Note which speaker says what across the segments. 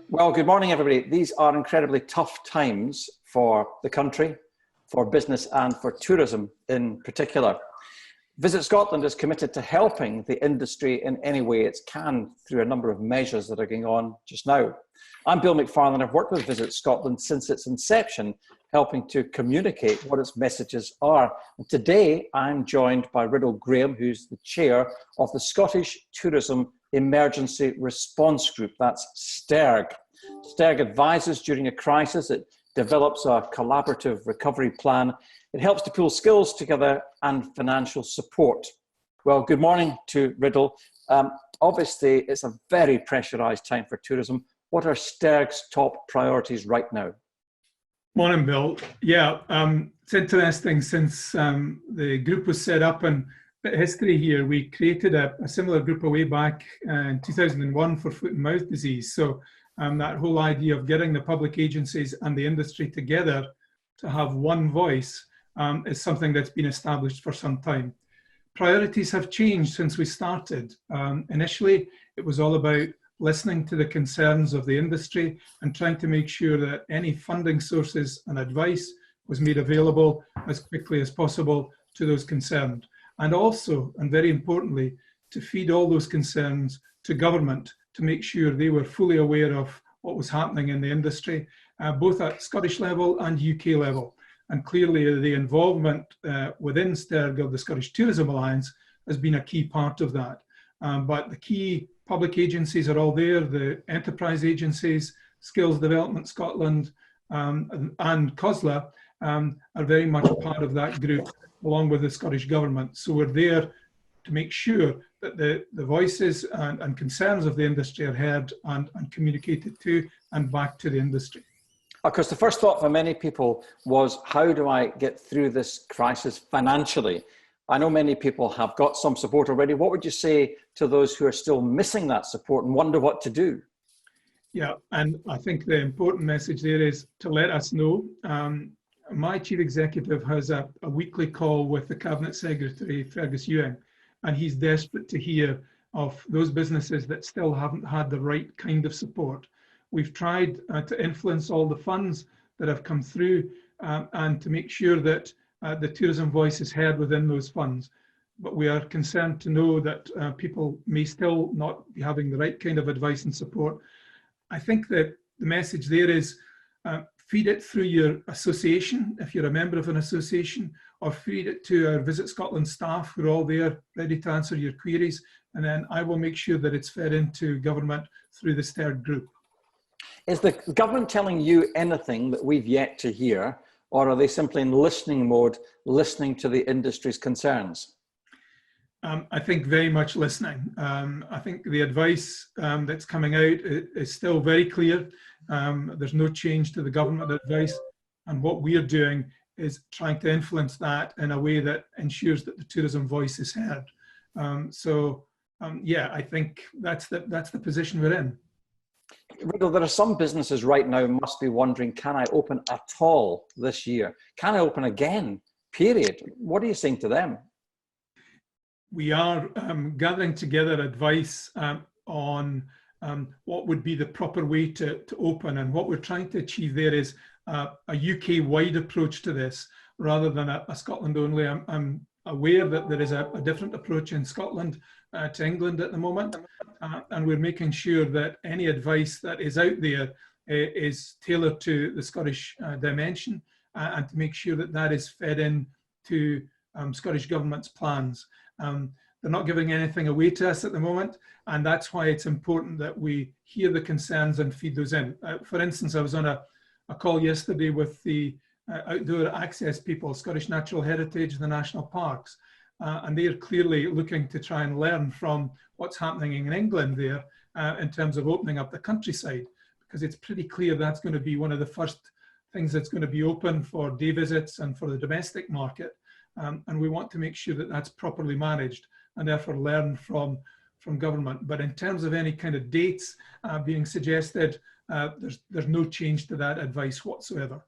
Speaker 1: Well, good morning, everybody. These are incredibly tough times for the country, for business and for tourism in particular. Visit Scotland is committed to helping the industry in any way it can through a number of measures that are going on just now. I'm Bill McFarlan. I've worked with Visit Scotland since its inception, helping to communicate what its messages are. And today, I'm joined by Riddell Graham, who's the chair of the Scottish Tourism Emergency Response Group. That's STERG. STERG advises during a crisis. It develops a collaborative recovery plan. It helps to pull skills together and financial support. Well, good morning to Riddell. Obviously, it's a very pressurised time for tourism. What are STERG's top priorities right now?
Speaker 2: Morning, Bill. Yeah, it's interesting since the group was set up, and a bit of history here, we created a similar group way back in 2001 for foot and mouth disease. So that whole idea of getting the public agencies and the industry together to have one voice is something that's been established for some time. Priorities have changed since we started. Initially, it was all about listening to the concerns of the industry and trying to make sure that any funding sources and advice was made available as quickly as possible to those concerned. And also, and very importantly, to feed all those concerns to government to make sure they were fully aware of what was happening in the industry, both at Scottish level and UK level. And clearly the involvement within STERG of the Scottish Tourism Alliance has been a key part of that. But the key public agencies are all there, the enterprise agencies, Skills Development Scotland and COSLA are very much a part of that group, along with the Scottish Government. So we're there to make sure that the voices and concerns of the industry are heard and communicated to and back to the industry.
Speaker 1: Because the first thought for many people was, how do I get through this crisis financially? I know many people have got some support already. What would you say to those who are still missing that support and wonder what to do?
Speaker 2: Yeah, and I think the important message there is to let us know. My chief executive has a weekly call with the Cabinet Secretary, Fergus Ewing, and he's desperate to hear of those businesses that still haven't had the right kind of support. We've tried to influence all the funds that have come through and to make sure that the tourism voice is heard within those funds. But we are concerned to know that people may still not be having the right kind of advice and support. I think that the message there is feed it through your association, if you're a member of an association, or feed it to our Visit Scotland staff who are all there ready to answer your queries. And then I will make sure that it's fed into government through the STERG group.
Speaker 1: Is the government telling you anything that we've yet to hear, or are they simply in listening mode, listening to the industry's concerns?
Speaker 2: I think very much listening. I think the advice that's coming out is still very clear. There's no change to the government advice, and what we're doing is trying to influence that in a way that ensures that the tourism voice is heard. Yeah, I think that's the position we're in.
Speaker 1: Riddell, there are some businesses right now must be wondering, can I open at all this year? Can I open again, period? What are you saying to them?
Speaker 2: We are gathering together advice on what would be the proper way to open, and what we're trying to achieve there is a UK-wide approach to this rather than a Scotland only. I'm aware that there is a different approach in Scotland to England at the moment, and we're making sure that any advice that is out there is tailored to the Scottish dimension, and to make sure that that is fed in to Scottish Government's plans. They're not giving anything away to us at the moment, and that's why it's important that we hear the concerns and feed those in. For instance, I was on a call yesterday with the outdoor access people, Scottish Natural Heritage and the National Parks, and they're clearly looking to try and learn from what's happening in England there in terms of opening up the countryside, because it's pretty clear that's going to be one of the first things that's going to be open for day visits and for the domestic market. And we want to make sure that that's properly managed and therefore learn from government. But in terms of any kind of dates being suggested, there's no change to that advice whatsoever.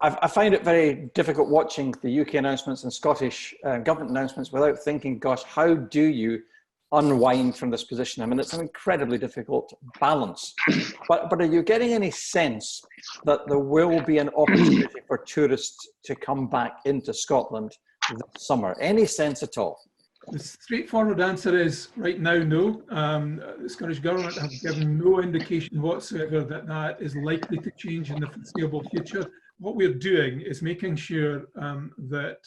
Speaker 1: I find it very difficult watching the UK announcements and Scottish government announcements without thinking, gosh, how do you unwind from this position? I mean, it's an incredibly difficult balance. But are you getting any sense that there will be an opportunity for tourists to come back into Scotland this summer? Any sense at all?
Speaker 2: The straightforward answer is right now, no. The Scottish Government have given no indication whatsoever that that is likely to change in the foreseeable future. What we're doing is making sure that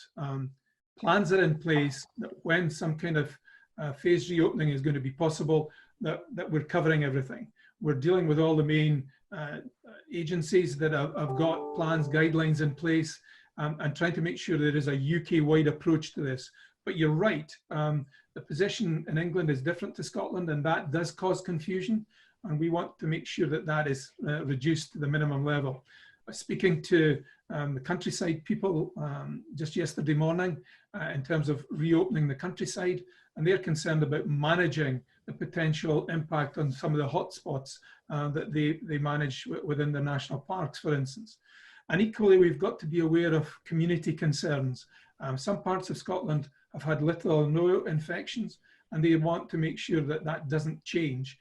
Speaker 2: plans are in place, that when some kind of phased reopening is going to be possible, that we're covering everything. We're dealing with all the main agencies that have got plans, guidelines in place, and trying to make sure there is a UK-wide approach to this. But you're right, the position in England is different to Scotland, and that does cause confusion, and we want to make sure that that is reduced to the minimum level. Speaking to the countryside people just yesterday morning in terms of reopening the countryside, and they're concerned about managing the potential impact on some of the hotspots that they manage within the national parks, for instance. And equally, we've got to be aware of community concerns. Some parts of Scotland have had little or no infections, and they want to make sure that that doesn't change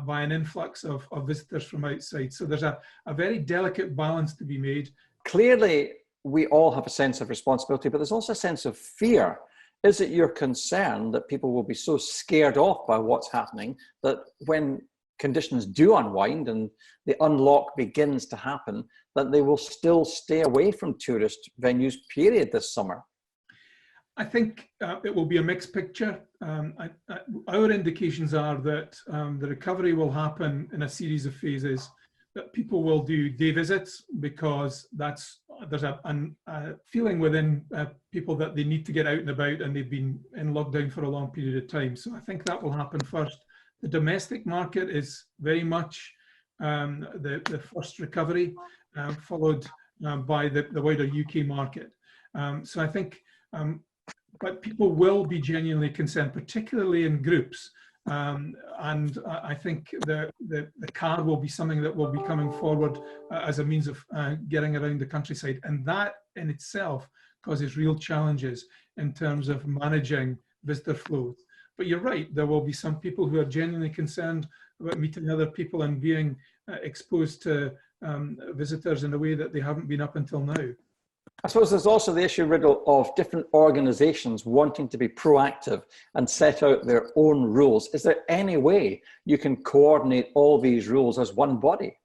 Speaker 2: by an influx of visitors from outside. So there's a very delicate balance to be made.
Speaker 1: Clearly, we all have a sense of responsibility, but there's also a sense of fear. Is it your concern that people will be so scared off by what's happening that when conditions do unwind and the unlock begins to happen, that they will still stay away from tourist venues, period, this summer?
Speaker 2: I think it will be a mixed picture. Our indications are that the recovery will happen in a series of phases, that people will do day visits because there's a feeling within people that they need to get out and about, and they've been in lockdown for a long period of time. So I think that will happen first. The domestic market is very much the first recovery, followed by the wider UK market. So I think but people will be genuinely concerned, particularly in groups. And I think the car will be something that will be coming forward as a means of getting around the countryside. And that in itself causes real challenges in terms of managing visitor flows. But you're right, there will be some people who are genuinely concerned about meeting other people and being exposed to visitors in a way that they haven't been up until now.
Speaker 1: I suppose there's also the issue, Riddell, of different organisations wanting to be proactive and set out their own rules. Is there any way you can coordinate all these rules as one body?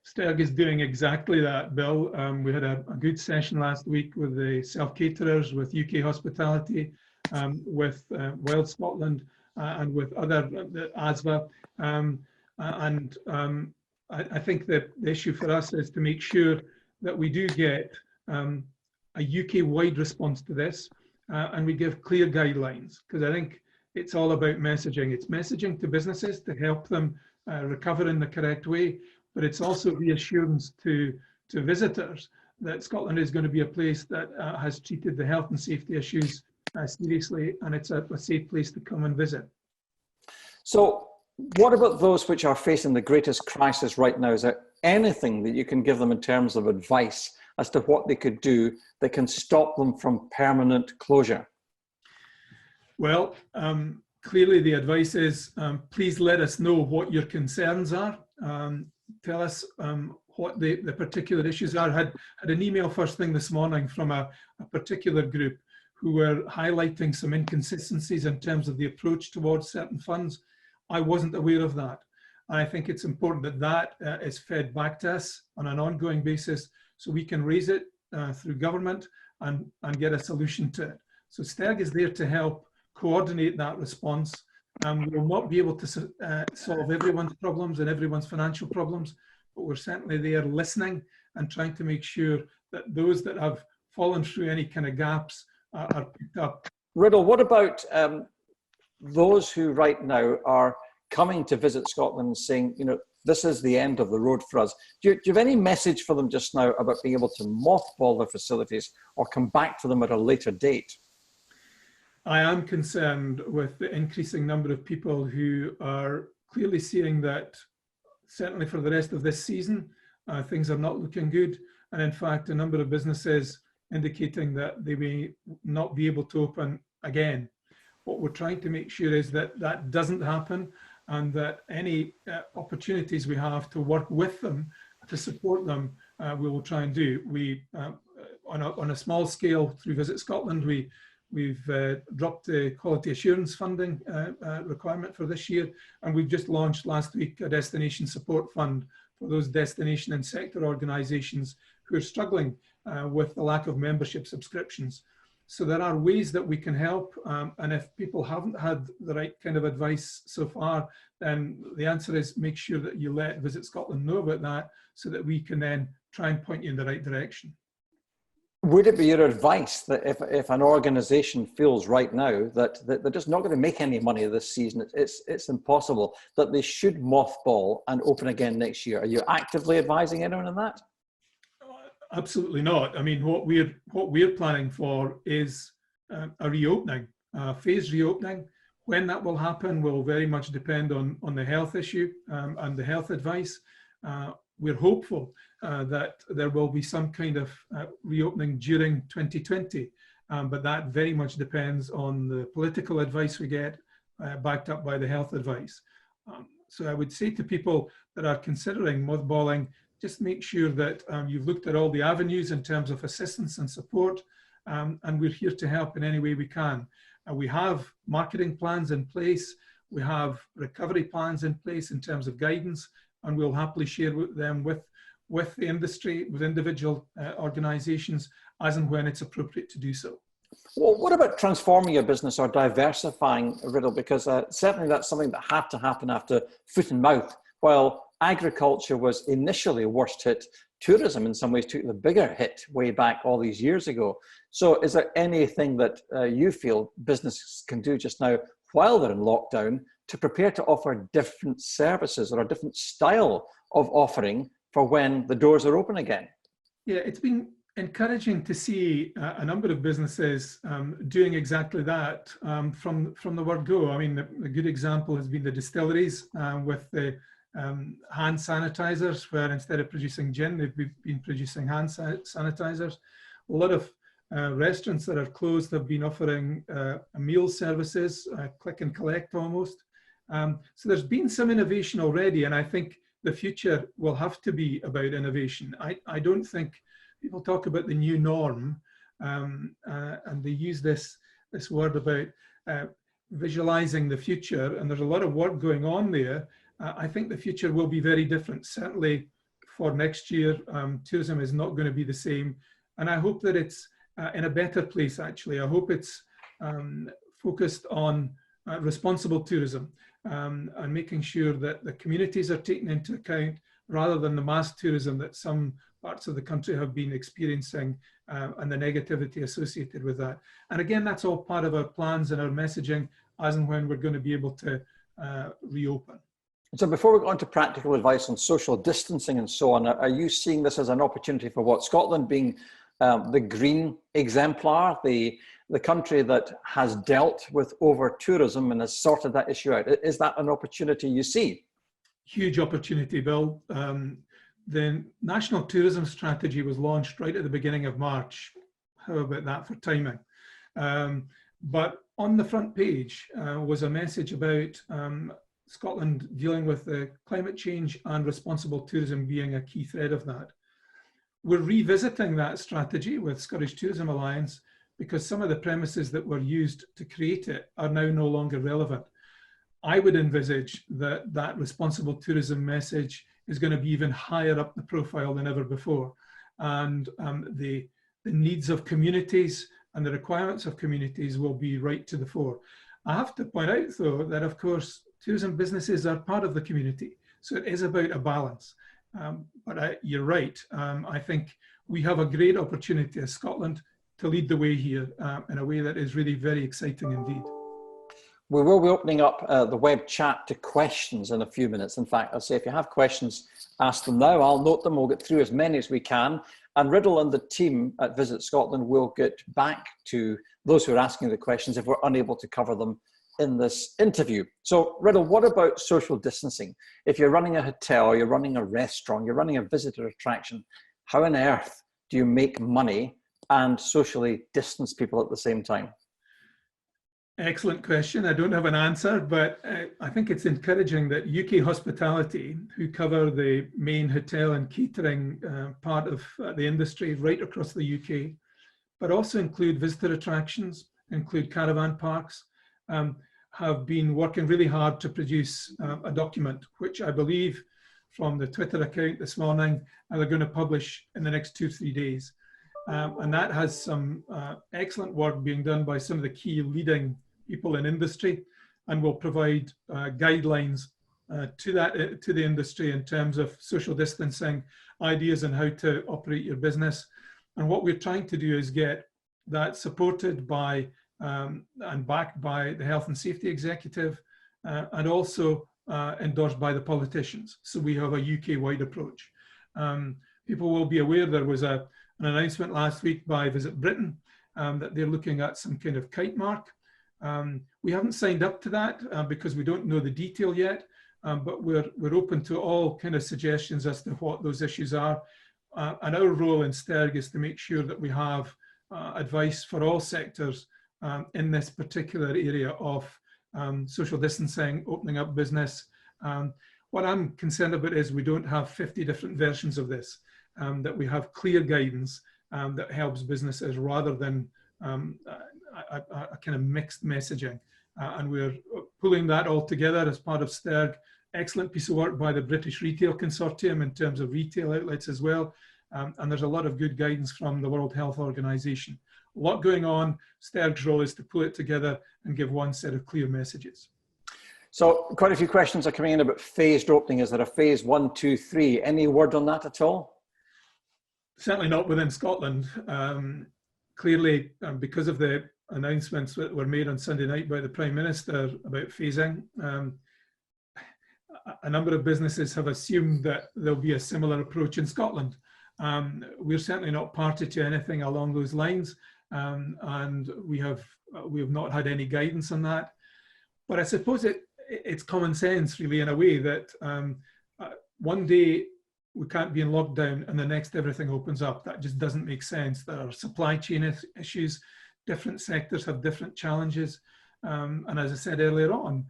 Speaker 2: STERG is doing exactly that, Bill. We had a good session last week with the self-caterers, with UK Hospitality, with Wild Scotland, and with other ASVA. I think that the issue for us is to make sure that we do get a UK-wide response to this, and we give clear guidelines, because I think it's all about messaging. It's messaging to businesses to help them recover in the correct way, but it's also reassurance to visitors that Scotland is going to be a place that has treated the health and safety issues seriously, and it's a safe place to come and visit.
Speaker 1: So what about those which are facing the greatest crisis right now? Is there anything that you can give them in terms of advice as to what they could do that can stop them from permanent closure?
Speaker 2: Well, clearly the advice is please let us know what your concerns are. Tell us what the particular issues are. I had an email first thing this morning from a particular group who were highlighting some inconsistencies in terms of the approach towards certain funds. I wasn't aware of that. I think it's important that that is fed back to us on an ongoing basis, so we can raise it through government and get a solution to it. So STERG is there to help coordinate that response. We will not be able to solve everyone's problems and everyone's financial problems, but we're certainly there listening and trying to make sure that those that have fallen through any kind of gaps are picked up.
Speaker 1: Riddell, what about those who right now are coming to Visit Scotland and saying, you know, this is the end of the road for us? Do you have any message for them just now about being able to mothball their facilities or come back to them at a later date?
Speaker 2: I am concerned with the increasing number of people who are clearly seeing that, certainly for the rest of this season, things are not looking good. And in fact, a number of businesses indicating that they may not be able to open again. What we're trying to make sure is that that doesn't happen, and that any opportunities we have to work with them, to support them, we will try and do. We, on a small scale through Visit Scotland, we've dropped the quality assurance funding requirement for this year, and we've just launched last week a destination support fund for those destination and sector organisations who are struggling with the lack of membership subscriptions. So there are ways that we can help, and if people haven't had the right kind of advice so far, then the answer is make sure that you let Visit Scotland know about that, so that we can then try and point you in the right direction.
Speaker 1: Would it be your advice that if an organisation feels right now that they're just not going to make any money this season, it's impossible, that they should mothball and open again next year? Are you actively advising anyone on that?
Speaker 2: Absolutely not. I mean, what we're planning for is a reopening, a phased reopening. When that will happen will very much depend on the health issue and the health advice. We're hopeful that there will be some kind of reopening during 2020, but that very much depends on the political advice we get, backed up by the health advice. So I would say to people that are considering mothballing, just make sure that you've looked at all the avenues in terms of assistance and support, and we're here to help in any way we can. We have marketing plans in place, we have recovery plans in place in terms of guidance, and we'll happily share them with the industry, with individual organisations, as and when it's appropriate to do so.
Speaker 1: Well, what about transforming your business or diversifying, Riddell? Because certainly that's something that had to happen after foot and mouth. While agriculture was initially worst hit, tourism in some ways took the bigger hit way back all these years ago. So is there anything that you feel businesses can do just now while they're in lockdown to prepare to offer different services or a different style of offering for when the doors are open again? Yeah,
Speaker 2: it's been encouraging to see a number of businesses doing exactly that from the word go. I mean, the good example has been the distilleries with the hand sanitizers, where instead of producing gin, they've been producing hand sanitizers. A lot of restaurants that are closed have been offering meal services, click and collect almost. So there's been some innovation already, and I think the future will have to be about innovation. I don't think people talk about the new norm, and they use this word about visualizing the future, and there's a lot of work going on there. I think the future will be very different. Certainly for next year, tourism is not going to be the same, and I hope that it's in a better place, actually. I hope it's focused on responsible tourism, and making sure that the communities are taken into account rather than the mass tourism that some parts of the country have been experiencing, and the negativity associated with that. And again, that's all part of our plans and our messaging as and when we're going to be able to reopen.
Speaker 1: So before we go on to practical advice on social distancing and so on, are you seeing this as an opportunity for what, Scotland being the green exemplar, the country that has dealt with over-tourism and has sorted that issue out? Is that an opportunity you see?
Speaker 2: Huge opportunity, Bill. The National Tourism Strategy was launched right at the beginning of March. How about that for timing? But on the front page was a message about Scotland dealing with climate change and responsible tourism being a key thread of that. We're revisiting that strategy with Scottish Tourism Alliance because some of the premises that were used to create it are now no longer relevant. I would envisage that that responsible tourism message is going to be even higher up the profile than ever before. And the needs of communities and the requirements of communities will be right to the fore. I have to point out, though, that of course, tourism businesses are part of the community. So it is about a balance. But you're right. I think we have a great opportunity as Scotland to lead the way here in a way that is really very exciting indeed.
Speaker 1: We will be opening up the web chat to questions in a few minutes. In fact, I'll say if you have questions, ask them now. I'll note them. We'll get through as many as we can. And Riddell and the team at Visit Scotland will get back to those who are asking the questions if we're unable to cover them in this interview. So Riddell, what about social distancing? If you're running a hotel, you're running a restaurant, you're running a visitor attraction, how on earth do you make money and socially distance people at the same time?
Speaker 2: Excellent question. I don't have an answer, but I think it's encouraging that UK Hospitality, who cover the main hotel and catering part of the industry right across the UK, but also include visitor attractions, include caravan parks, have been working really hard to produce a document, which I believe from the Twitter account this morning, they're going to publish in the next 2-3 days. And that has some excellent work being done by some of the key leading people in industry, and will provide guidelines to the industry in terms of social distancing, ideas on how to operate your business. And what we're trying to do is get that supported by and backed by the Health and Safety Executive, and also endorsed by the politicians. So we have a UK-wide approach. People will be aware there was an announcement last week by Visit Britain that they're looking at some kind of kite mark. We haven't signed up to that because we don't know the detail yet, but we're open to all kind of suggestions as to what those issues are. And our role in STERG is to make sure that we have advice for all sectors in this particular area of social distancing, opening up business. What I'm concerned about is we don't have 50 different versions of this, that we have clear guidance that helps businesses rather than a kind of mixed messaging. And we're pulling that all together as part of STERG. Excellent piece of work by the British Retail Consortium in terms of retail outlets as well. And there's a lot of good guidance from the World Health Organization. A lot going on. STERG's role is to pull it together and give one set of clear messages.
Speaker 1: So quite a few questions are coming in about phased opening. Is there a phase 1, 2, 3? Any word on that at all?
Speaker 2: Certainly not within Scotland. Clearly, because of the announcements that were made on Sunday night by the Prime Minister about phasing, a number of businesses have assumed that there'll be a similar approach in Scotland. We're certainly not party to anything along those lines, and we have not had any guidance on that. But I suppose it's common sense, really, in a way that one day we can't be in lockdown and the next everything opens up. That just doesn't make sense. There are supply chain issues. Different sectors have different challenges. And as I said earlier on,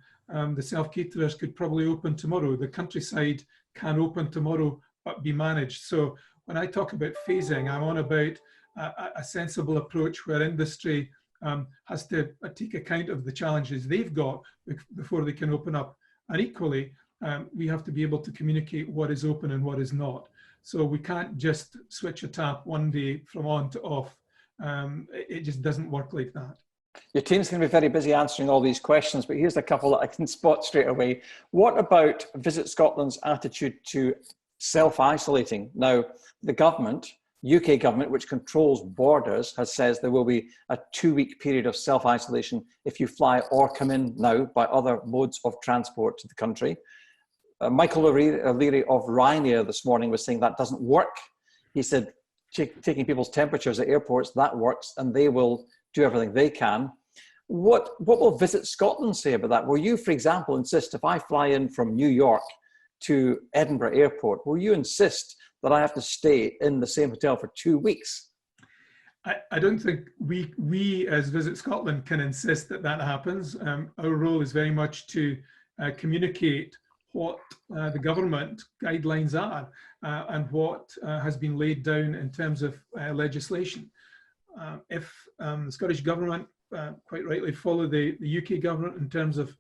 Speaker 2: the self-caterers could probably open tomorrow. The countryside can open tomorrow, but be managed. So when I talk about phasing, I'm on about a sensible approach where industry has to take account of the challenges they've got before they can open up. And equally, we have to be able to communicate what is open and what is not. So we can't just switch a tap one day from on to off. It just doesn't work like that.
Speaker 1: Your team's going to be very busy answering all these questions, but here's a couple that I can spot straight away. What about Visit Scotland's attitude to self-isolating? Now, the government, UK government, which controls borders, has says there will be a 2-week period of self-isolation if you fly or come in now by other modes of transport to the country. Michael O'Leary of Ryanair this morning was saying that doesn't work. He said taking people's temperatures at airports, that works, and they will do everything they can. What will Visit Scotland say about that? Will you, for example, insist if I fly in from New York to Edinburgh Airport, will you insist that I have to stay in the same hotel for 2 weeks?
Speaker 2: I don't think we as Visit Scotland can insist that that happens. Our role is very much to communicate what the government guidelines are and what has been laid down in terms of legislation. If the Scottish Government quite rightly follow the UK Government in terms of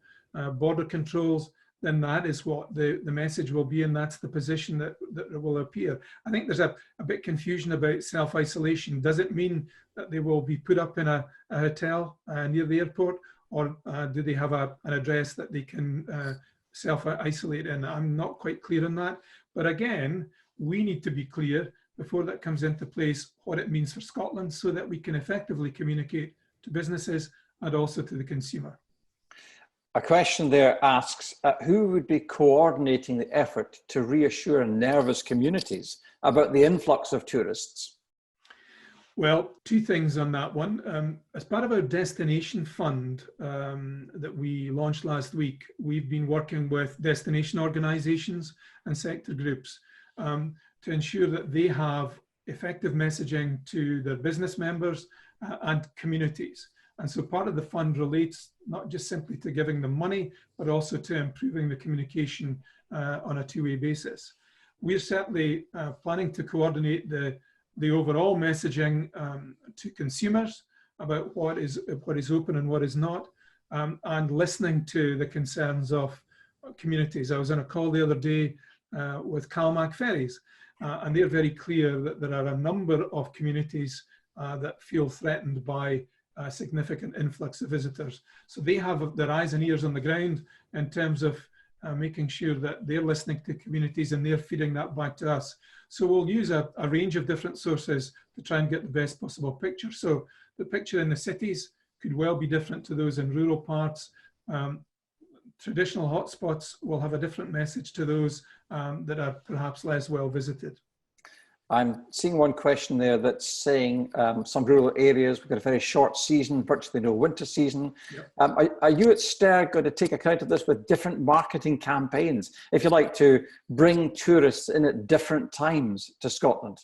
Speaker 2: border controls, then that is what the message will be, and that's the position that will appear. I think there's a bit confusion about self-isolation. Does it mean that they will be put up in a hotel near the airport, or do they have an address that they can self-isolate in? I'm not quite clear on that. But again, we need to be clear before that comes into place what it means for Scotland so that we can effectively communicate to businesses and also to the consumer.
Speaker 1: A question there asks, who would be coordinating the effort to reassure nervous communities about the influx of tourists?
Speaker 2: Well, 2 things on that one. As part of our destination fund that we launched last week, we've been working with destination organisations and sector groups to ensure that they have effective messaging to their business members and communities. And so part of the fund relates not just simply to giving them money, but also to improving the communication on a two-way basis. We're certainly planning to coordinate the overall messaging to consumers about what is open and what is not, and listening to the concerns of communities. I was on a call the other day with Calmac Ferries, and they're very clear that there are a number of communities that feel threatened by a significant influx of visitors. So they have their eyes and ears on the ground in terms of making sure that they're listening to communities and they're feeding that back to us. So we'll use a range of different sources to try and get the best possible picture. So the picture in the cities could well be different to those in rural parts. Traditional hotspots will have a different message to those that are perhaps less well visited.
Speaker 1: I'm seeing one question there that's saying some rural areas, we've got a very short season, virtually no winter season. Yep. Are you at STERG going to take account of this with different marketing campaigns, if you like, to bring tourists in at different times to Scotland?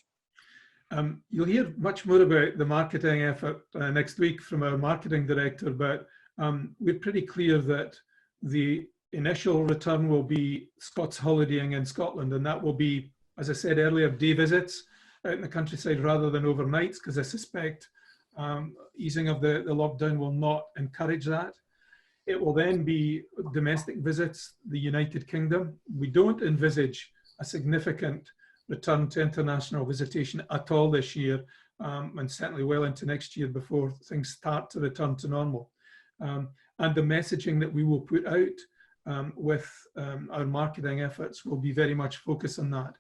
Speaker 2: You'll hear much more about the marketing effort next week from our marketing director, but we're pretty clear that the initial return will be Scots holidaying in Scotland, and that will be, as I said earlier, day visits out in the countryside rather than overnights, because I suspect easing of the lockdown will not encourage that. It will then be domestic visits, the United Kingdom. We don't envisage a significant return to international visitation at all this year, and certainly well into next year before things start to return to normal. And the messaging that we will put out with our marketing efforts will be very much focused on that.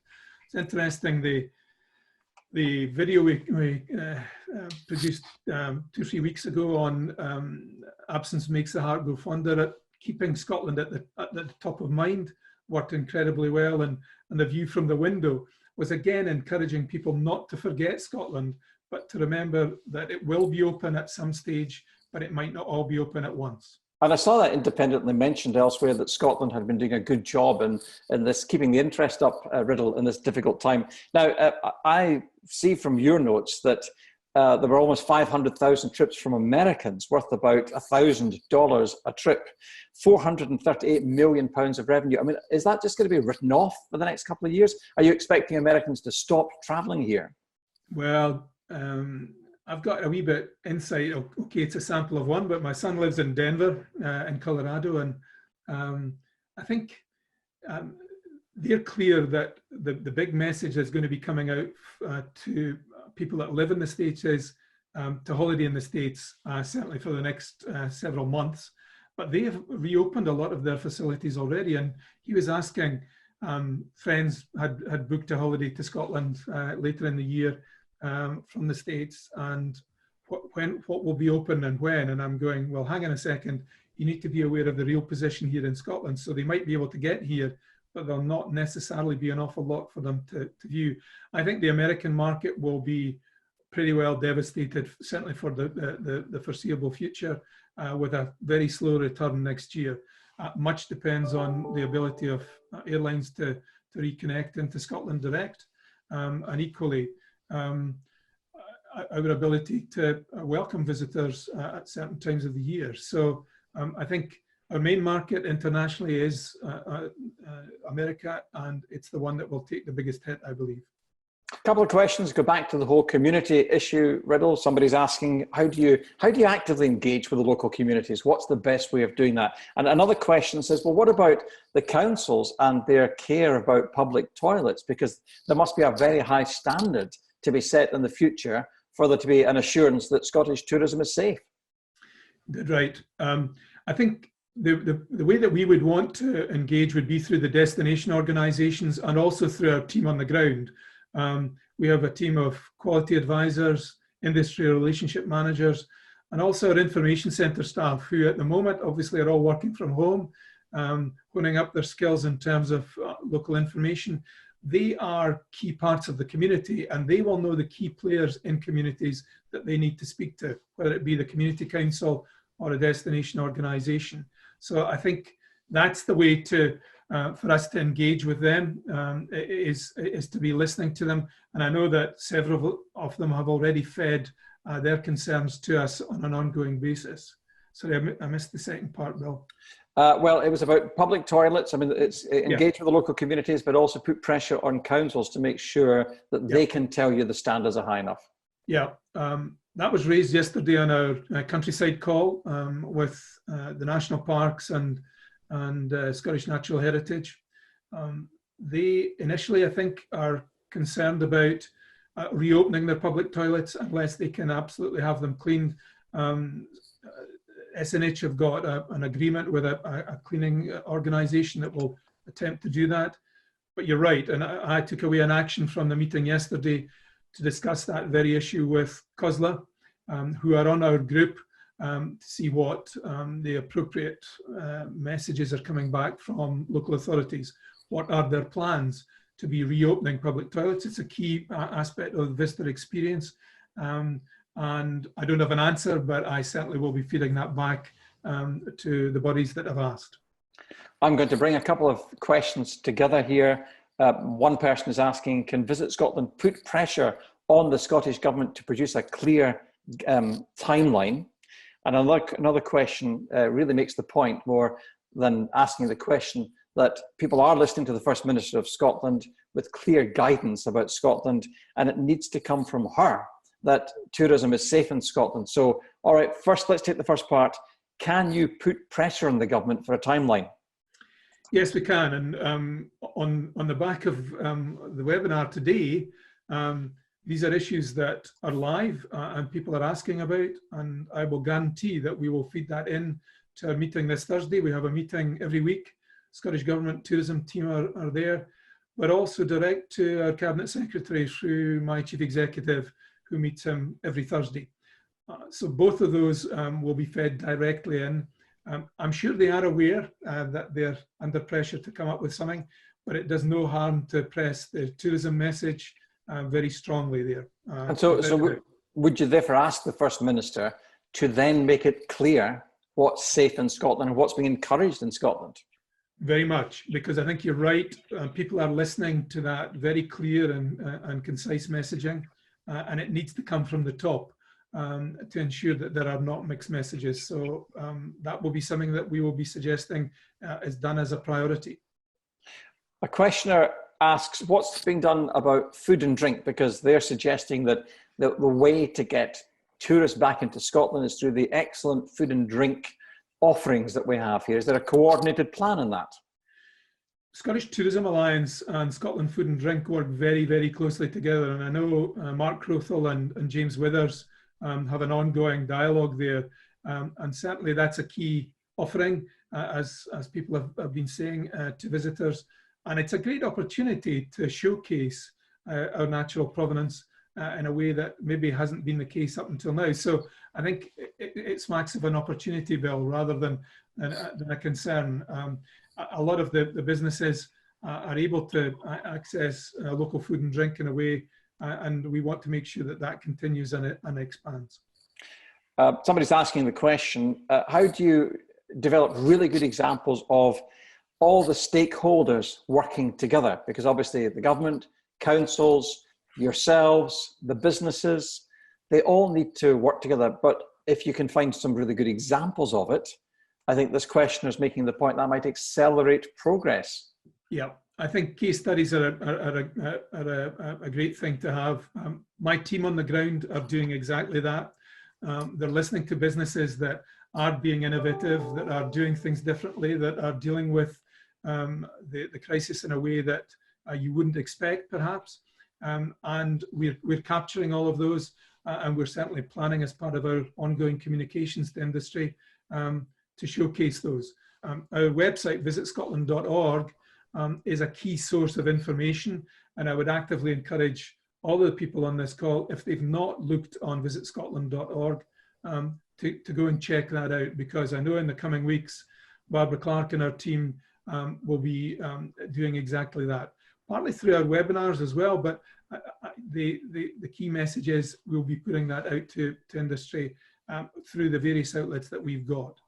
Speaker 2: It's interesting, the video we produced 2 or 3 weeks ago on absence makes the heart grow fonder, keeping Scotland at the top of mind worked incredibly well, and the view from the window was again encouraging people not to forget Scotland, but to remember that it will be open at some stage, but it might not all be open at once.
Speaker 1: And I saw that independently mentioned elsewhere that Scotland had been doing a good job in this, keeping the interest up, Riddell, in this difficult time. Now, I see from your notes that there were almost 500,000 trips from Americans worth about $1,000 a trip, £438 million of revenue. I mean, is that just going to be written off for the next couple of years? Are you expecting Americans to stop traveling here?
Speaker 2: Well, I've got a wee bit insight. Okay, it's a sample of one, but my son lives in Denver, in Colorado, and I think they're clear that the big message that's going to be coming out to people that live in the States is to holiday in the States, certainly for the next several months. But they have reopened a lot of their facilities already, and he was asking, friends had booked a holiday to Scotland later in the year, from the States, and what will be open and when. And I'm going, well, hang on a second, you need to be aware of the real position here in Scotland. So they might be able to get here, but there'll not necessarily be an awful lot for them to view. I think the American market will be pretty well devastated, certainly for the foreseeable future, with a very slow return next year. Much depends on the ability of airlines to reconnect into Scotland Direct, and equally our ability to welcome visitors at certain times of the year. So I think our main market internationally is America, and it's the one that will take the biggest hit, I believe.
Speaker 1: A couple of questions go back to the whole community issue, Riddell. Somebody's asking, how do you actively engage with the local communities? What's the best way of doing that? And another question says, well, what about the councils and their care about public toilets? Because there must be a very high standard to be set in the future for there to be an assurance that Scottish tourism is safe.
Speaker 2: Right. I think the way that we would want to engage would be through the destination organisations and also through our team on the ground. We have a team of quality advisors, industry relationship managers, and also our information centre staff, who at the moment obviously are all working from home, honing up their skills in terms of local information. They are key parts of the community, and they will know the key players in communities that they need to speak to, whether it be the community council or a destination organisation. So I think that's the way to for us to engage with them, is to be listening to them. And I know that several of them have already fed their concerns to us on an ongoing basis. Sorry, I missed the second part, Bill.
Speaker 1: Well, it was about public toilets. I mean, it's engage with the local communities, but also put pressure on councils to make sure that they can tell you the standards are high enough. Yeah,
Speaker 2: that was raised yesterday on our countryside call with the national parks and Scottish Natural Heritage. They initially, I think, are concerned about reopening their public toilets unless they can absolutely have them cleaned. SNH have got an agreement with a cleaning organisation that will attempt to do that. But you're right, and I took away an action from the meeting yesterday to discuss that very issue with COSLA, who are on our group, to see what the appropriate messages are coming back from local authorities. What are their plans to be reopening public toilets? It's a key aspect of the visitor experience. And I don't have an answer, but I certainly will be feeding that back to the bodies that have asked.
Speaker 1: I'm going to bring a couple of questions together here. One person is asking, can Visit Scotland put pressure on the Scottish Government to produce a clear timeline? And another question really makes the point more than asking the question that people are listening to the First Minister of Scotland with clear guidance about Scotland, and it needs to come from her that tourism is safe in Scotland. So, all right, first, let's take the first part. Can you put pressure on the government for a timeline?
Speaker 2: Yes, we can. And on the back of the webinar today, these are issues that are live and people are asking about. And I will guarantee that we will feed that in to our meeting this Thursday. We have a meeting every week. Scottish Government tourism team are there, but also direct to our Cabinet Secretary through my Chief Executive, who meets him every Thursday. So both of those will be fed directly in. I'm sure they are aware that they're under pressure to come up with something, but it does no harm to press the tourism message very strongly there.
Speaker 1: And so would you therefore ask the First Minister to then make it clear what's safe in Scotland and what's being encouraged in Scotland?
Speaker 2: Very much, because I think you're right. People are listening to that very clear and concise messaging. And it needs to come from the top to ensure that there are not mixed messages. So that will be something that we will be suggesting is done as a priority.
Speaker 1: A questioner asks, what's being done about food and drink? Because they're suggesting that the way to get tourists back into Scotland is through the excellent food and drink offerings that we have here. Is there a coordinated plan in that?
Speaker 2: Scottish Tourism Alliance and Scotland Food and Drink work very, very closely together. And I know Mark Crothall and James Withers have an ongoing dialogue there. And certainly that's a key offering, as people have been saying to visitors. And it's a great opportunity to showcase our natural provenance in a way that maybe hasn't been the case up until now. So I think it smacks of an opportunity, Bill, rather than a concern. A lot of the businesses are able to access local food and drink in a way, and we want to make sure that that continues and expands.
Speaker 1: Somebody's asking the question, how do you develop really good examples of all the stakeholders working together? Because obviously the government, councils, yourselves, the businesses, they all need to work together. But if you can find some really good examples of it, I think this questioner is making the point that might accelerate progress.
Speaker 2: Yeah, I think case studies are a great thing to have. My team on the ground are doing exactly that. They're listening to businesses that are being innovative, that are doing things differently, that are dealing with the crisis in a way that you wouldn't expect, perhaps. And we're capturing all of those, and we're certainly planning as part of our ongoing communications to industry to showcase those. Our website, VisitScotland.org, is a key source of information, and I would actively encourage all the people on this call, if they've not looked on VisitScotland.org, to go and check that out, because I know in the coming weeks, Barbara Clark and our team will be doing exactly that, partly through our webinars as well, but the key message is we'll be putting that out to industry through the various outlets that we've got.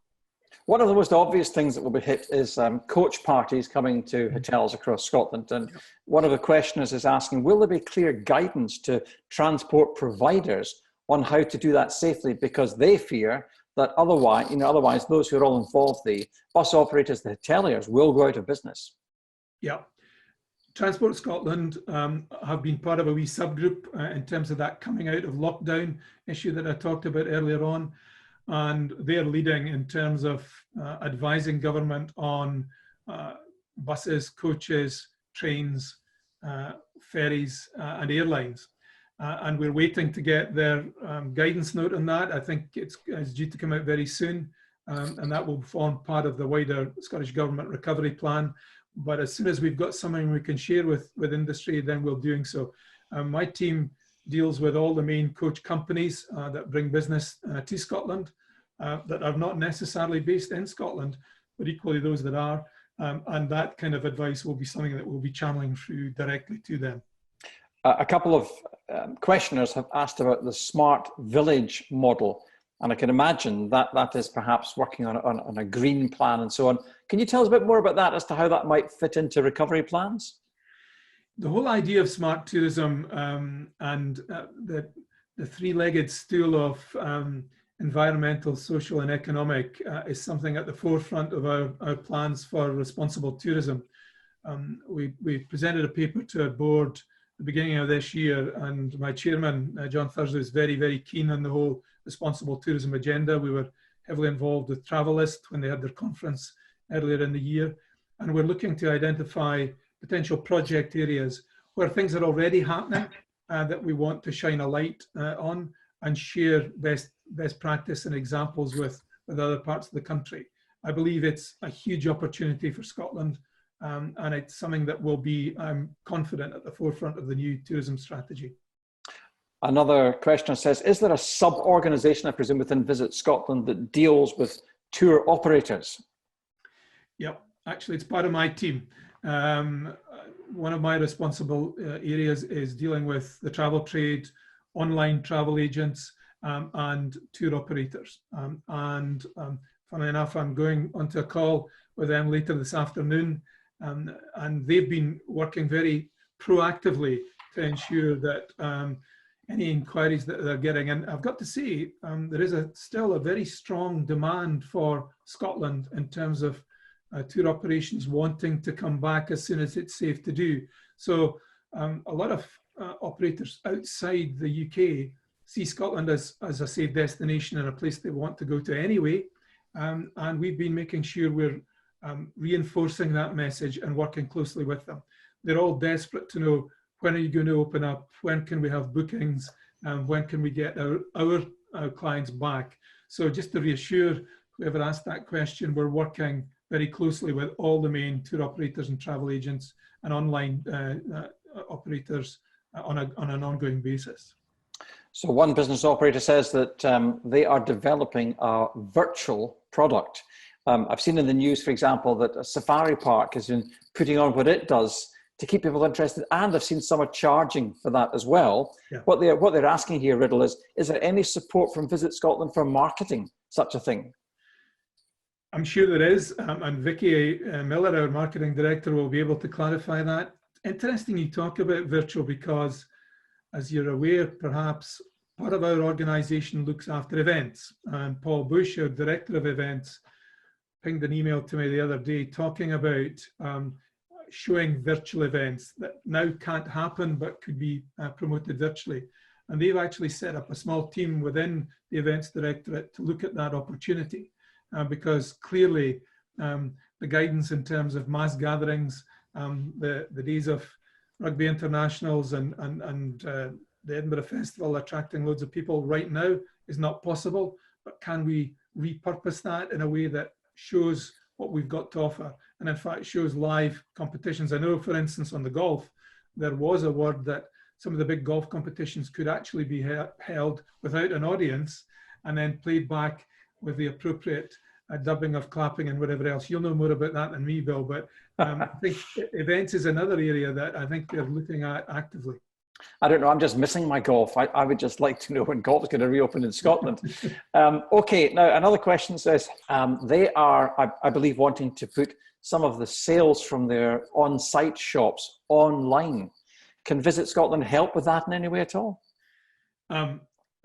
Speaker 1: One of the most obvious things that will be hit is coach parties coming to hotels across Scotland. And one of the questioners is asking, will there be clear guidance to transport providers on how to do that safely, because they fear that otherwise those who are all involved, the bus operators, the hoteliers, will go out of business.
Speaker 2: Yeah. Transport Scotland have been part of a wee subgroup in terms of that coming out of lockdown issue that I talked about earlier on. And they're leading in terms of advising government on buses, coaches, trains, ferries, and airlines. And we're waiting to get their guidance note on that. I think it's due to come out very soon, and that will form part of the wider Scottish Government recovery plan. But as soon as we've got something we can share with industry, then we're doing so. My team deals with all the main coach companies that bring business to Scotland that are not necessarily based in Scotland, but equally those that are. And that kind of advice will be something that we'll be channeling through directly to them.
Speaker 1: A couple of questioners have asked about the smart village model, and I can imagine that that is perhaps working on a green plan and so on. Can you tell us a bit more about that as to how that might fit into recovery plans?
Speaker 2: The whole idea of smart tourism and the three-legged stool of environmental, social and economic is something at the forefront of our plans for responsible tourism. We presented a paper to our board the beginning of this year, and my chairman, John Thursday, is very, very keen on the whole responsible tourism agenda. We were heavily involved with Travelist when they had their conference earlier in the year, and we're looking to identify potential project areas where things are already happening that we want to shine a light on and share best practice and examples with other parts of the country. I believe it's a huge opportunity for Scotland, and it's something that will be, I'm confident, at the forefront of the new tourism strategy.
Speaker 1: Another questioner says, is there a sub-organisation, I presume, within Visit Scotland that deals with tour operators?
Speaker 2: Yep, actually it's part of my team. One of my responsible areas is dealing with the travel trade, online travel agents, and tour operators. Funnily enough, I'm going onto a call with them later this afternoon, and they've been working very proactively to ensure that any inquiries that they're getting, and I've got to say, there is still a very strong demand for Scotland in terms of tour operations wanting to come back as soon as it's safe to do. So a lot of operators outside the UK see Scotland as a safe destination and a place they want to go to anyway. And we've been making sure we're reinforcing that message and working closely with them. They're all desperate to know, when are you going to open up? When can we have bookings? When can we get our clients back? So just to reassure whoever asked that question, we're working very closely with all the main tour operators and travel agents and online operators on an ongoing basis.
Speaker 1: So one business operator says that they are developing a virtual product. I've seen in the news, for example, that a safari park has been putting on what it does to keep people interested, and I've seen some are charging for that as well. Yeah. What they're asking here, Riddell, is there any support from Visit Scotland for marketing such a thing?
Speaker 2: I'm sure there is, and Vicky Miller, our marketing director, will be able to clarify that. Interesting you talk about virtual, because as you're aware, perhaps part of our organisation looks after events, and Paul Bush, our director of events, pinged an email to me the other day talking about showing virtual events that now can't happen but could be promoted virtually. And they've actually set up a small team within the events directorate to look at that opportunity, because clearly the guidance in terms of mass gatherings, the days of rugby internationals and the Edinburgh Festival attracting loads of people right now is not possible. But can we repurpose that in a way that shows what we've got to offer, and in fact shows live competitions? I know, for instance, on the golf, there was a word that some of the big golf competitions could actually be held without an audience and then played back with the appropriate dubbing of clapping and whatever else. You'll know more about that than me, Bill, but I think events is another area that I think they're looking at actively.
Speaker 1: I don't know, I'm just missing my golf. I would just like to know when golf's going to reopen in Scotland. Okay, now another question says, they are, I believe, wanting to put some of the sales from their on-site shops online. Can Visit Scotland help with that in any way at all?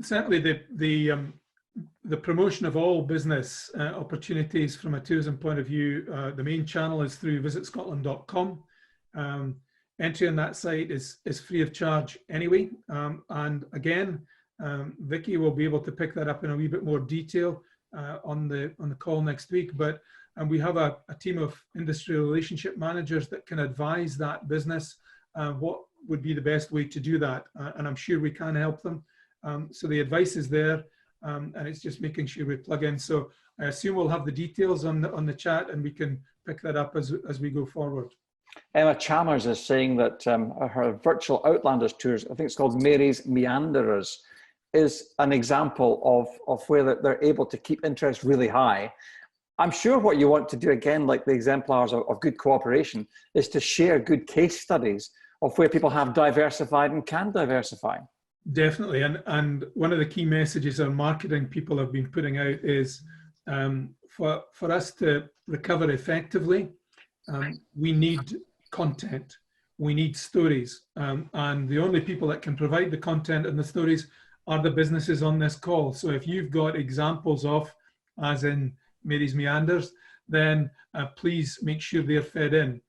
Speaker 2: certainly the promotion of all business opportunities from a tourism point of view, the main channel is through VisitScotland.com. Entry on that site is free of charge anyway. And again, Vicky will be able to pick that up in a wee bit more detail on the call next week. But we have a team of industry relationship managers that can advise that business what would be the best way to do that. And I'm sure we can help them. So the advice is there, and it's just making sure we plug in. So I assume we'll have the details on the chat, and we can pick that up as we go forward.
Speaker 1: Emma Chalmers is saying that her virtual Outlanders tours, I think it's called Mary's Meanderers, is an example of where they're able to keep interest really high. I'm sure what you want to do, again, like the exemplars of good cooperation, is to share good case studies of where people have diversified and can diversify.
Speaker 2: Definitely, and one of the key messages our marketing people have been putting out is for us to recover effectively, we need content, we need stories, and the only people that can provide the content and the stories are the businesses on this call. So if you've got examples of, as in Mary's Meanders, then please make sure they're fed in.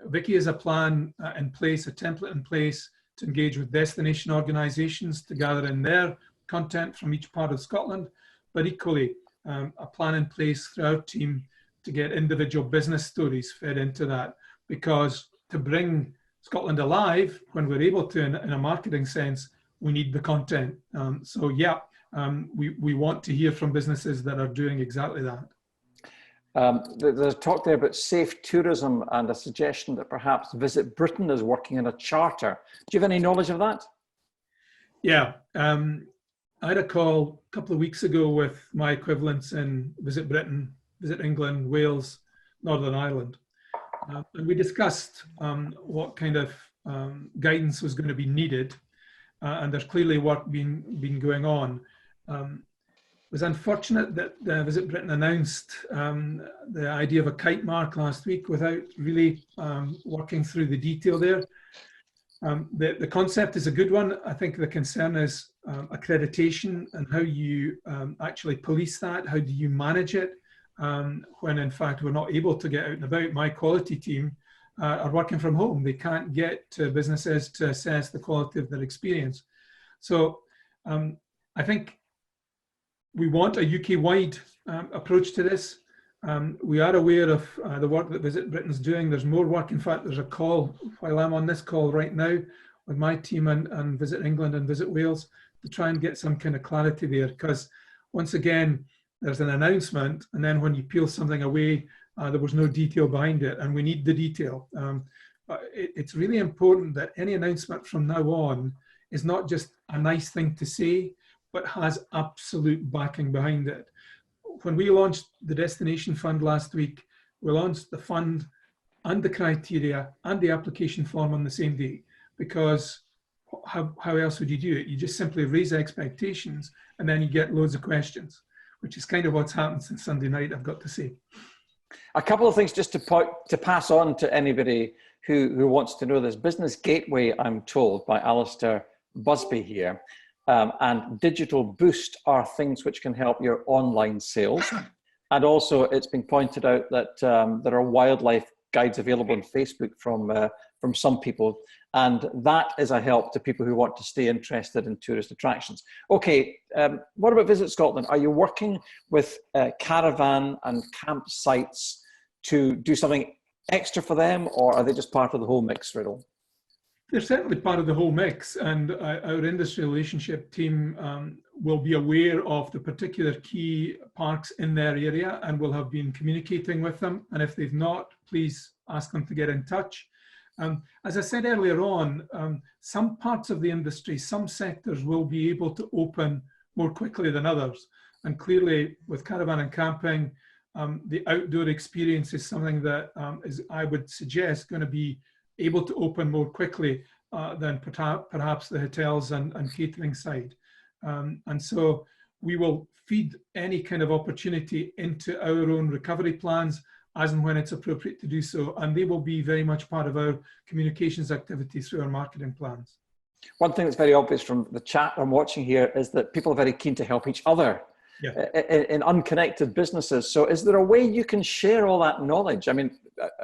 Speaker 2: Vicky has a plan in place, a template in place to engage with destination organisations to gather in their content from each part of Scotland, but equally a plan in place through our team to get individual business stories fed into that, because to bring Scotland alive, when we're able to in a marketing sense, we need the content. So yeah, we want to hear from businesses that are doing exactly that.
Speaker 1: There's talk there about safe tourism and a suggestion that perhaps Visit Britain is working on a charter. Do you have any knowledge of that?
Speaker 2: Yeah, I had a call a couple of weeks ago with my equivalents in Visit Britain, Visit England, Wales, Northern Ireland. And we discussed what kind of guidance was going to be needed. And there's clearly work been going on. It was unfortunate that Visit Britain announced the idea of a kite mark last week without really working through the detail there. The concept is a good one. I think the concern is accreditation and how you actually police that. How do you manage it when in fact we're not able to get out and about? My quality team are working from home. They can't get to businesses to assess the quality of their experience. So I think we want a UK-wide approach to this. We are aware of the work that Visit Britain's doing. There's more work. In fact, there's a call while I'm on this call right now with my team and Visit England and Visit Wales to try and get some kind of clarity there, because once again, there's an announcement, and then when you peel something away, there was no detail behind it, and we need the detail. It's really important that any announcement from now on is not just a nice thing to say, but has absolute backing behind it. When we launched the Destination Fund last week, we launched the fund and the criteria and the application form on the same day, because how else would you do it? You just simply raise expectations and then you get loads of questions, which is kind of what's happened since Sunday night, I've got to say.
Speaker 1: A couple of things just to pass on to anybody who wants to know this. Business Gateway, I'm told, by Alistair Busby here, and Digital Boost are things which can help your online sales. And also it's been pointed out that there are wildlife guides available on Facebook from some people. And that is a help to people who want to stay interested in tourist attractions. Okay, what about Visit Scotland? Are you working with caravan and campsites to do something extra for them, or are they just part of the whole mix, Riddell?
Speaker 2: They're certainly part of the whole mix, and our industry relationship team will be aware of the particular key parks in their area and will have been communicating with them. And if they've not, please ask them to get in touch. As I said earlier on, some parts of the industry, some sectors will be able to open more quickly than others. And clearly with caravan and camping, the outdoor experience is something that is, I would suggest, going to be able to open more quickly than perhaps the hotels and catering side. And so we will feed any kind of opportunity into our own recovery plans as and when it's appropriate to do so. And they will be very much part of our communications activity through our marketing plans.
Speaker 1: One thing that's very obvious from the chat I'm watching here is that people are very keen to help each other. Yeah. In unconnected businesses. So is there a way you can share all that knowledge? I mean,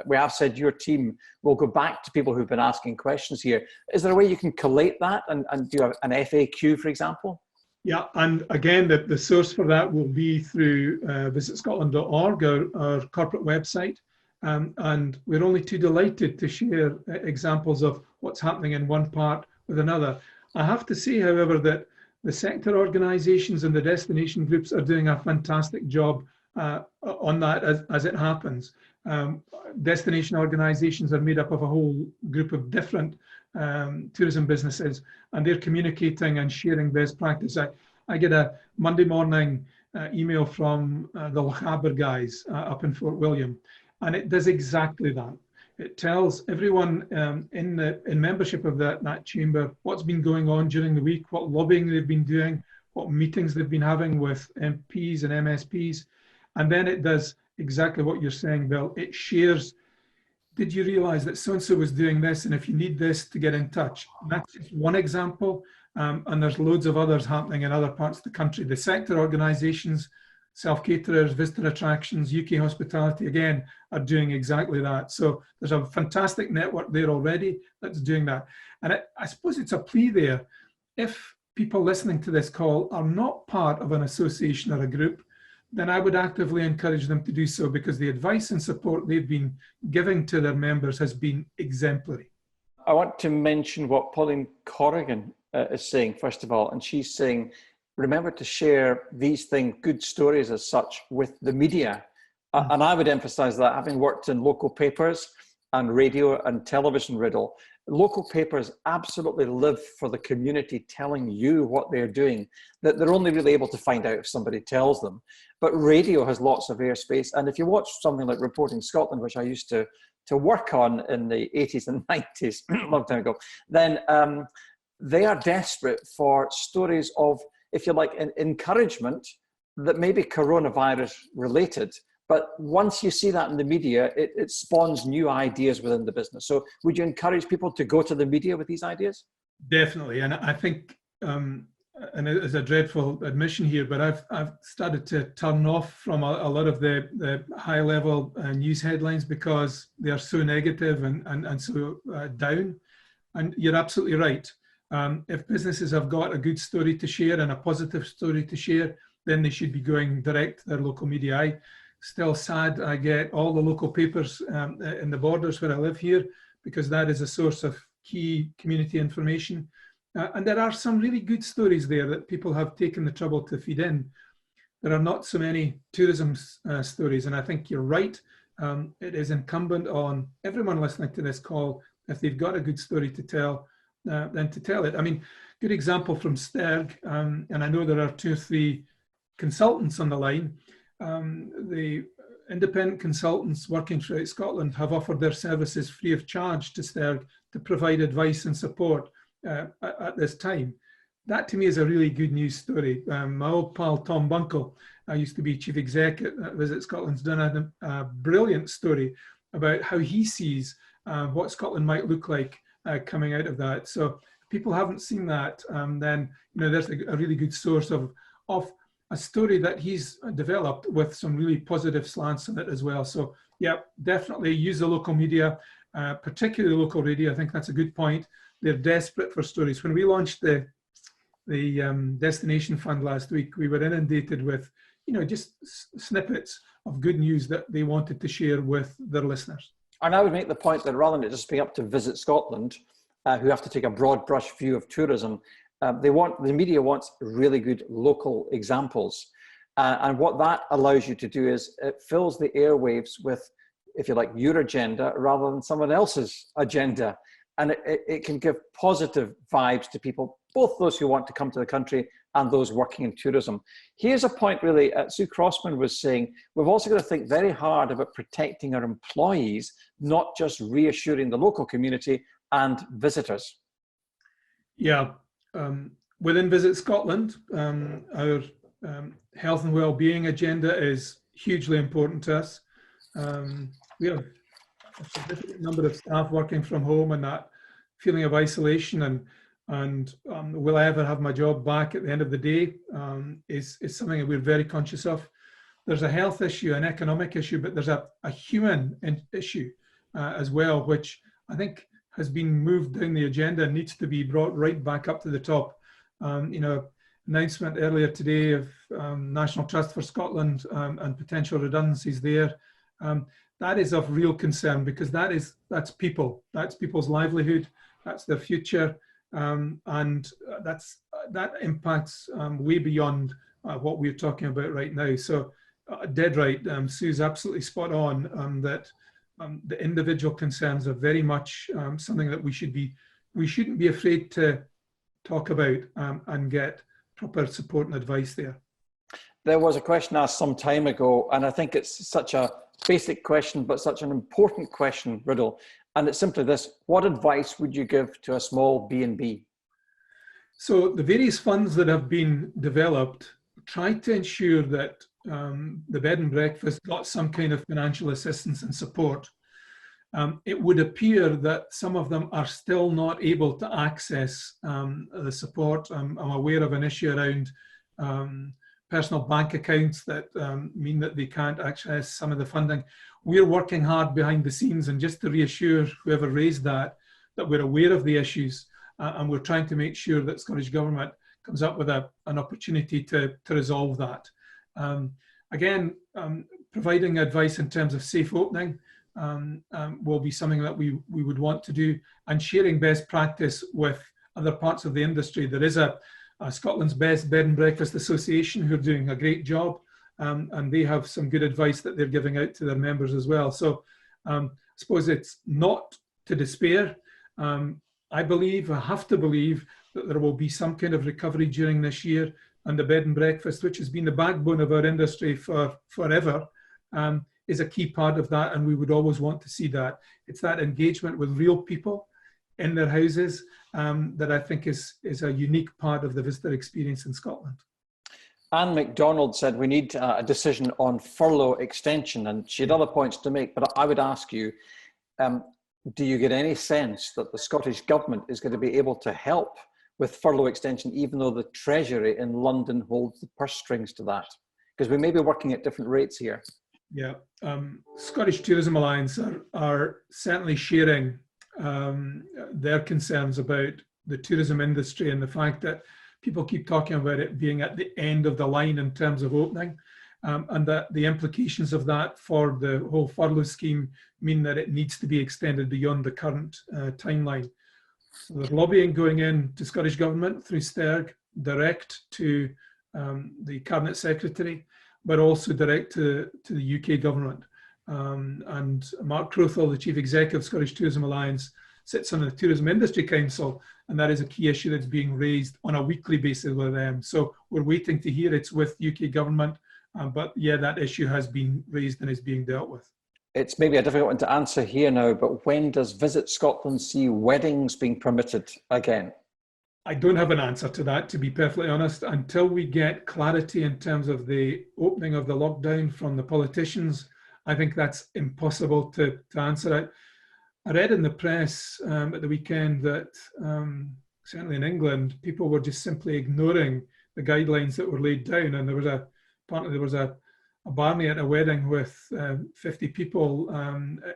Speaker 1: we have said your team will go back to people who've been asking questions here. Is there a way you can collate that and do an FAQ, for example?
Speaker 2: Yeah, and again, the source for that will be through VisitScotland.org, our corporate website. And we're only too delighted to share examples of what's happening in one part with another. I have to say, however, that the sector organisations and the destination groups are doing a fantastic job on that as it happens. Destination organisations are made up of a whole group of different tourism businesses, and they're communicating and sharing best practice. I get a Monday morning email from the Loch Aber guys up in Fort William, and it does exactly that. It tells everyone in membership of that chamber what's been going on during the week, what lobbying they've been doing, what meetings they've been having with MPs and MSPs. And then it does exactly what you're saying, Bill. It shares, did you realise that so-and-so was doing this, and if you need this, to get in touch. And that's just one example, and there's loads of others happening in other parts of the country. The sector organisations, self-caterers, visitor attractions, UK hospitality, again, are doing exactly that. So there's a fantastic network there already that's doing that. And I suppose it's a plea there. If people listening to this call are not part of an association or a group, then I would actively encourage them to do so, because the advice and support they've been giving to their members has been exemplary.
Speaker 1: I want to mention what Pauline Corrigan is saying, first of all, and she's saying, remember to share these things, good stories as such, with the media. And I would emphasize that, having worked in local papers and radio and television, Riddell, local papers absolutely live for the community telling you what they're doing, that they're only really able to find out if somebody tells them. But radio has lots of airspace. And if you watch something like Reporting Scotland, which I used to work on in the 80s and 90s, a long time ago, then they are desperate for stories of, if you like, an encouragement that may be coronavirus related. But once you see that in the media, it spawns new ideas within the business. So would you encourage people to go to the media with these ideas?
Speaker 2: Definitely. And I think, and it's a dreadful admission here, but I've started to turn off from a lot of the high level news headlines, because they are so negative and so down. And you're absolutely right. If businesses have got a good story to share and a positive story to share, then they should be going direct to their local media. I still sad I get all the local papers in the borders where I live here, because that is a source of key community information. And there are some really good stories there that people have taken the trouble to feed in. There are not so many tourism stories, and I think you're right. It is incumbent on everyone listening to this call, if they've got a good story to tell, then to tell it. I mean, good example from STERG, and I know there are 2 or 3 consultants on the line. The independent consultants working throughout Scotland have offered their services free of charge to STERG to provide advice and support at this time. That to me is a really good news story. My old pal Tom Bunkle, I used to be chief exec at Visit Scotland's done a brilliant story about how he sees what Scotland might look like coming out of that. So if people haven't seen that, then there's a really good source of a story that he's developed with some really positive slants in it as well. So yeah, definitely use the local media, particularly local radio. I think that's a good point. They're desperate for stories. When we launched the Destination Fund last week, we were inundated with just snippets of good news that they wanted to share with their listeners. And
Speaker 1: I would make the point that rather than it just being up to Visit Scotland, who have to take a broad brush view of tourism, the media wants really good local examples. And what that allows you to do is it fills the airwaves with, if you like, your agenda rather than someone else's agenda. And it can give positive vibes to people, both those who want to come to the country and those working in tourism. Here's a point really, Sue Crossman was saying, we've also got to think very hard about protecting our employees, not just reassuring the local community and visitors.
Speaker 2: Yeah, within Visit Scotland, our health and well-being agenda is hugely important to us. We have a significant number of staff working from home, and that feeling of isolation and And will I ever have my job back at the end of the day is something that we're very conscious of. There's a health issue, an economic issue, but there's a human issue as well, which I think has been moved down the agenda and needs to be brought right back up to the top. You know, announcement earlier today of National Trust for Scotland and potential redundancies there. That is of real concern, because that's people, that's people's livelihood, that's their future, and that impacts way beyond what we're talking about right now. So dead right, Sue's absolutely spot on that the individual concerns are very much something that we shouldn't be afraid to talk about and get proper support and advice there.
Speaker 1: There was a question asked some time ago, and I think it's such a basic question, but such an important question, Riddell. And it's simply this: what advice would you give to a small B&B?
Speaker 2: So the various funds that have been developed try to ensure that the bed and breakfast got some kind of financial assistance and support. It would appear that some of them are still not able to access the support. I'm aware of an issue around personal bank accounts that mean that they can't access some of the funding. We're working hard behind the scenes, and just to reassure whoever raised that we're aware of the issues and we're trying to make sure that Scottish Government comes up with an opportunity to resolve that. Again, providing advice in terms of safe opening will be something that we would want to do, and sharing best practice with other parts of the industry. There is a Scotland's Best Bed and Breakfast Association who are doing a great job, and they have some good advice that they're giving out to their members as well. So I suppose it's not to despair. I have to believe that there will be some kind of recovery during this year, and the bed and breakfast, which has been the backbone of our industry for forever, is a key part of that, and we would always want to see that. It's that engagement with real people in their houses that I think is a unique part of the visitor experience in Scotland.
Speaker 1: Anne MacDonald said we need a decision on furlough extension, and she had other points to make, but I would ask you, do you get any sense that the Scottish Government is going to be able to help with furlough extension, even though the Treasury in London holds the purse strings to that? Because we may be working at different rates here. Yeah,
Speaker 2: Scottish Tourism Alliance are certainly sharing their concerns about the tourism industry and the fact that people keep talking about it being at the end of the line in terms of opening, and that the implications of that for the whole furlough scheme mean that it needs to be extended beyond the current timeline. So there's lobbying going in to Scottish Government through STERG, direct to the Cabinet Secretary, but also direct to the UK Government. And Mark Crothall, the Chief Executive of Scottish Tourism Alliance, sits on the Tourism Industry Council, and that is a key issue that's being raised on a weekly basis with them. So we're waiting to hear it's with UK Government, but yeah, that issue has been raised and is being dealt with.
Speaker 1: It's maybe a difficult one to answer here now, but when does Visit Scotland see weddings being permitted again?
Speaker 2: I don't have an answer to that, to be perfectly honest, until we get clarity in terms of the opening of the lockdown from the politicians. I think that's impossible to answer it. I read in the press at the weekend that certainly in England, people were just simply ignoring the guidelines that were laid down, and there was a barney at a wedding with 50 people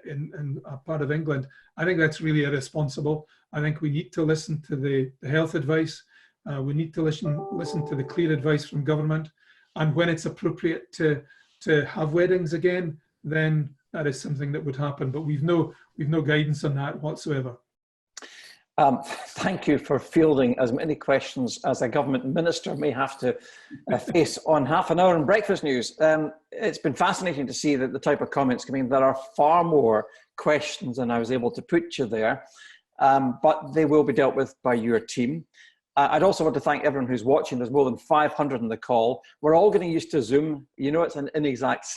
Speaker 2: in a part of England. I think that's really irresponsible. I think we need to listen to the health advice. We need to listen to the clear advice from government. And when it's appropriate to have weddings again, then that is something that would happen. But we've no guidance on that whatsoever.
Speaker 1: Thank you for fielding as many questions as a government minister may have to face on Half an Hour in Breakfast News. It's been fascinating to see that the type of comments coming. There are far more questions than I was able to put you there, but they will be dealt with by your team. I'd also want to thank everyone who's watching. There's more than 500 on the call. We're all getting used to Zoom. You know, it's an inexact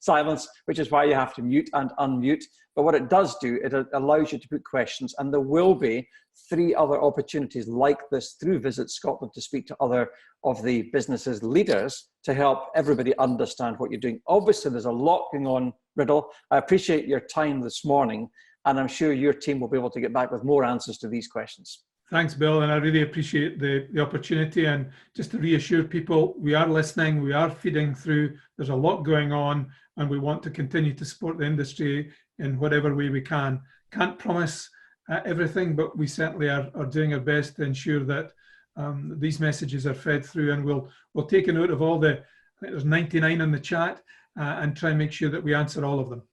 Speaker 1: silence, which is why you have to mute and unmute. But what it does do, it allows you to put questions, and there will be 3 other opportunities like this through Visit Scotland to speak to other of the businesses' leaders to help everybody understand what you're doing. Obviously, there's a lot going on, Riddell. I appreciate your time this morning, and I'm sure your team will be able to get back with more answers to these questions.
Speaker 2: Thanks, Bill, and I really appreciate the opportunity. And just to reassure people, we are listening, we are feeding through. There's a lot going on, and we want to continue to support the industry in whatever way we can. Can't promise everything, but we certainly are doing our best to ensure that these messages are fed through, and we'll take a note of all the, I think there's 99 in the chat, and try and make sure that we answer all of them.